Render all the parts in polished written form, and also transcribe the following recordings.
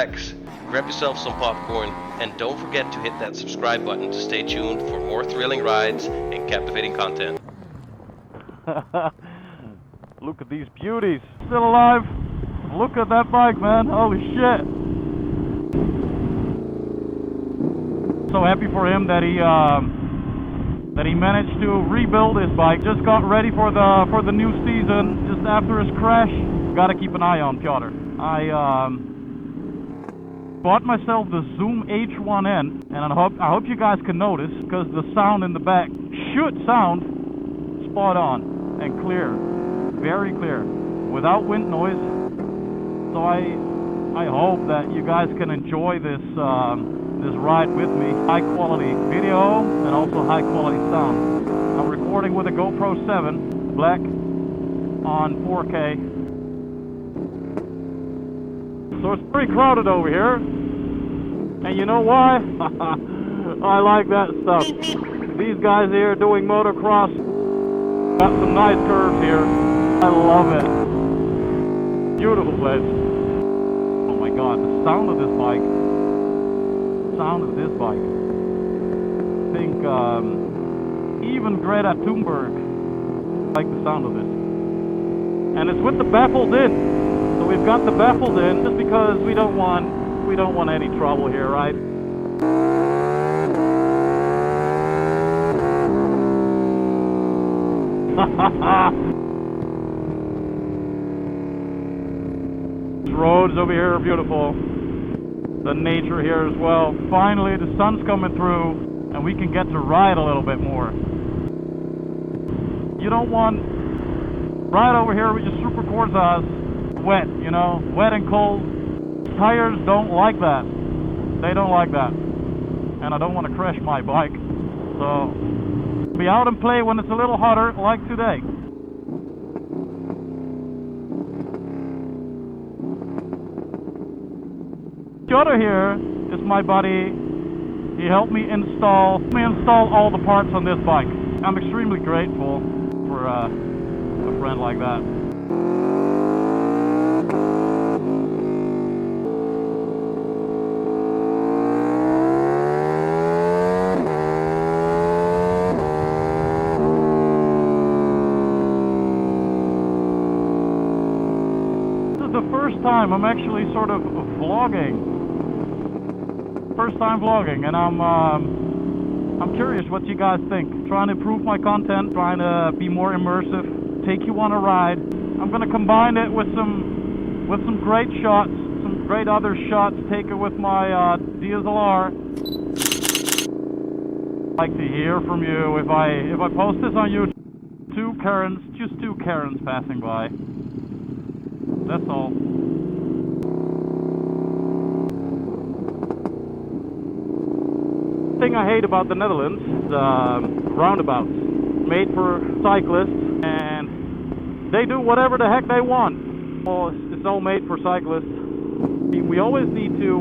Relax, grab yourself some popcorn, and don't forget to hit that subscribe button to stay tuned for more thrilling rides and captivating content. Look at these beauties. Still alive. Look at that bike, man. Holy shit. So happy for him that he managed to rebuild his bike. Just got ready for the new season just after his crash. Gotta keep an eye on Piotr. I bought myself the Zoom H1N, and I hope you guys can notice, because the sound in the back should sound spot on and clear, very clear, without wind noise. So I hope that you guys can enjoy this this ride with me. High quality video and also high quality sound. I'm recording with a GoPro 7 Black on 4K. So it's pretty crowded over here. And you know why? I like that stuff. These guys here doing motocross got some nice curves here. I love it. Beautiful place. Oh my god, the sound of this bike. I think even Greta Thunberg likes the sound of this. And it's with the baffles in. So we've got the baffles in just because we don't want any trouble here, right? These roads over here are beautiful. The nature here as well. Finally, the sun's coming through, and we can get to ride a little bit more. You don't want ride over here with your super Corsas wet, you know, wet and cold. Tires don't like that. They don't like that. And I don't want to crash my bike. So, be out and play when it's a little hotter, like today. Piotr here is my buddy. He helped me install all the parts on this bike. I'm extremely grateful for a friend like that. This is the first time I'm actually sort of vlogging. First time vlogging, and I'm curious what you guys think. Trying to improve my content, trying to be more immersive, take you on a ride. I'm gonna combine it with some great shots, some great other shots taken with my DSLR. I'd like to hear from you if I post this on YouTube. Just two Karens passing by. That's all. Thing I hate about the Netherlands is roundabouts made for cyclists, and they do whatever the heck they want. Well, it's all made for cyclists. We always need to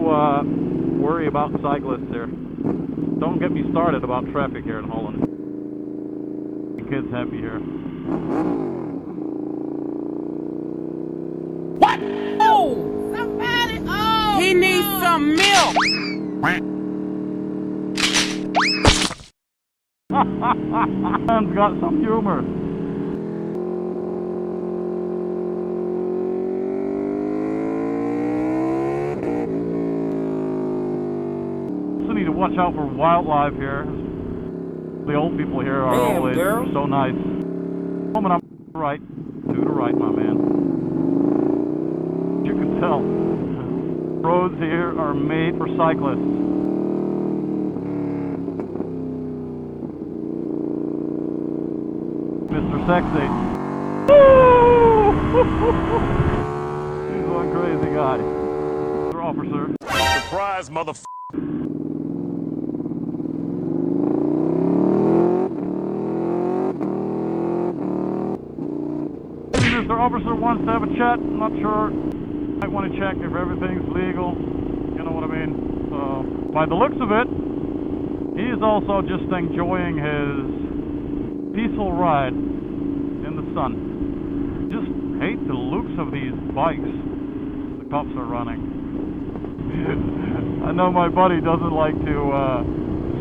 worry about cyclists here. Don't get me started about traffic here in Holland. The kids happy here. What? Oh! Somebody! Oh! He needs some milk! Man's got some humor. Also need to watch out for wildlife here. The old people here are always so nice. Coming up right, to the right, my man. You can tell. Roads here are made for cyclists. Mr. Sexy. He's one crazy guy. Mr. Officer. Surprise, motherfucker. Maybe Mr. Officer wants to have a chat. I'm not sure. Might want to check if everything's legal. You know what I mean? So, by the looks of it, he is also just enjoying his peaceful ride in the sun. Just hate the looks of these bikes the cops are running. I know my buddy doesn't like to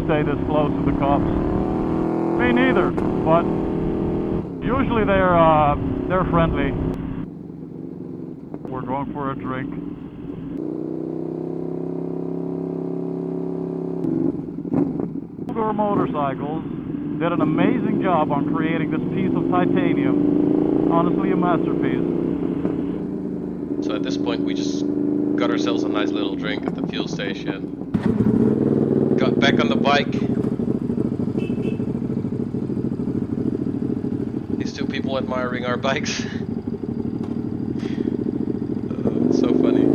stay this close to the cops. Me neither, but usually they're friendly. We're going for a drink. Cougar Motorcycles did an amazing job on creating this piece of titanium. Honestly, a masterpiece. So at this point, we just got ourselves a nice little drink at the fuel station. Got back on the bike. These two people admiring our bikes. It's so funny.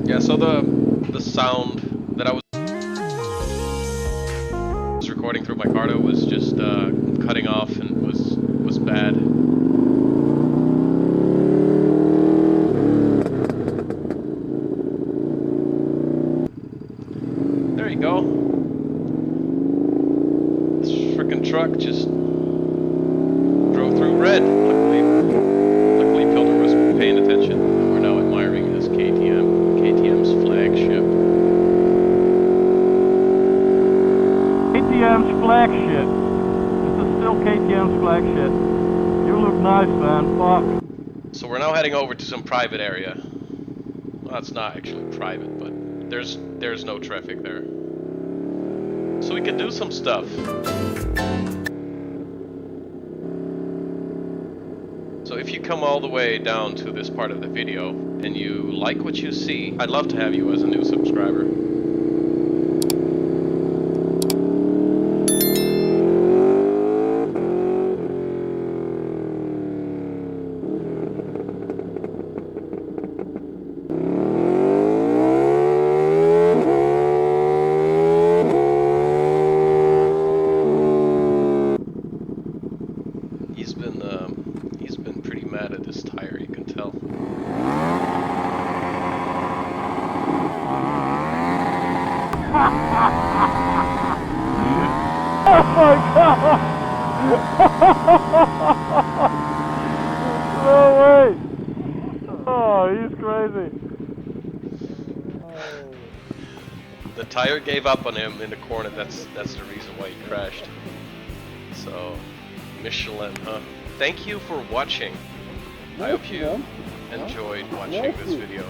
Yeah, so the sound that I was recording through my car was just cutting off and was bad. There you go. This frickin' truck just drove through red. Luckily Pilder was paying attention. We're now admiring his KTM's flagship. KTM's flag shit. This is still KTM's flag shit. You look nice, man. Fuck. So we're now heading over to some private area. Well, it's not actually private, but there's no traffic there. So we can do some stuff. So if you come all the way down to this part of the video and you like what you see, I'd love to have you as a new subscriber. He's been pretty mad at this tire, you can tell. Oh my god! No way! Oh, he's crazy. The tire gave up on him in the corner. That's the reason why he crashed. So, Michelin, huh? Thank you for watching. I hope you enjoyed watching this video.